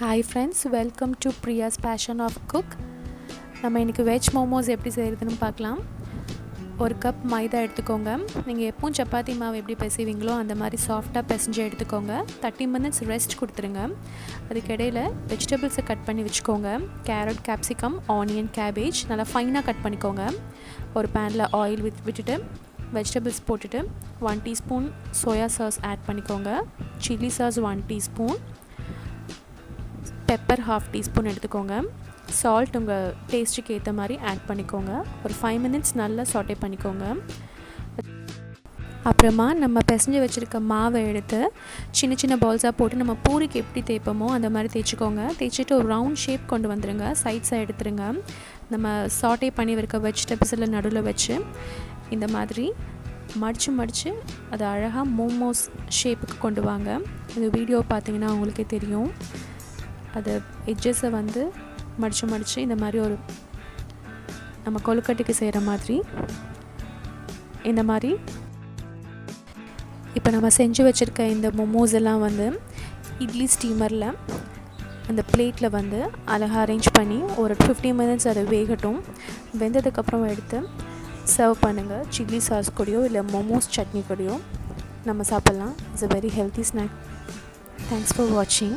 Hi friends, welcome to Priya's Passion of Cook. நம்ம இன்றைக்கி veg momos எப்படி செய்கிறதுன்னு பார்க்கலாம். ஒரு கப் மைதா எடுத்துக்கோங்க. நீங்கள் எப்பவும் சப்பாத்தி மாவு எப்படி பிசைவீங்களோ அந்த மாதிரி சாஃப்டாக பிசைஞ்சு எடுத்துக்கோங்க. 30 minutes ரெஸ்ட் கொடுத்துருங்க. அதுக்கிடையில் வெஜிடபிள்ஸை கட் பண்ணி வச்சுக்கோங்க. கேரட், கேப்சிகம், ஆனியன், கேபேஜ் நல்லா ஃபைனாக கட் பண்ணிக்கோங்க. ஒரு பேனில் ஆயில் விட்டுட்டு வெஜிடபிள்ஸ் போட்டுட்டு 1 teaspoon சோயா சாஸ் ஆட் பண்ணிக்கோங்க. Chilli sauce 1 teaspoon, pepper 1/2 teaspoon எடுத்துக்கோங்க. சால்ட் உங்கள் டேஸ்ட்டுக்கு ஏற்ற மாதிரி ஆட் பண்ணிக்கோங்க. ஒரு 5 minutes நல்லா சாட்டே பண்ணிக்கோங்க. அப்புறமா நம்ம பிசைஞ்சு வச்சுருக்க மாவை எடுத்து சின்ன சின்ன பால்ஸாக போட்டு நம்ம பூரிக்கு எப்படி தேய்ப்போமோ அந்த மாதிரி தேய்ச்சிக்கோங்க. தேய்ச்சிட்டு ஒரு ரவுண்ட் ஷேப் கொண்டு வந்துடுங்க. சைட்ஸாக எடுத்துருங்க. நம்ம சாட்டே பண்ணி இருக்க வெஜிடபிள்ஸில் நடுவில் வச்சு இந்த மாதிரி மடித்து அதை அழகாக மோமோஸ் ஷேப்புக்கு கொண்டு வாங்க. இந்த வீடியோ பார்த்திங்கன்னா உங்களுக்கே தெரியும். அது எட்ஜஸை வந்து மடித்து இந்த மாதிரி ஒரு நம்ம கொழுக்கட்டைக்கு செய்கிற மாதிரி இந்த மாதிரி இப்போ நம்ம செஞ்சு வச்சுருக்க இந்த மோமோஸ் எல்லாம் வந்து இட்லி ஸ்டீமரில் அந்த பிளேட்டில் வந்து அழகாக அரேஞ்ச் பண்ணி ஒரு 15 minutes அதை வேகட்டும். வெந்ததுக்கப்புறம் எடுத்து சர்வ் பண்ணுங்கள். சில்லி சாஸ் கூடயோ இல்லை மோமோஸ் சட்னி கூடயோ நம்ம சாப்பிட்லாம். It's a very healthy snack. Thanks for வாட்சிங்.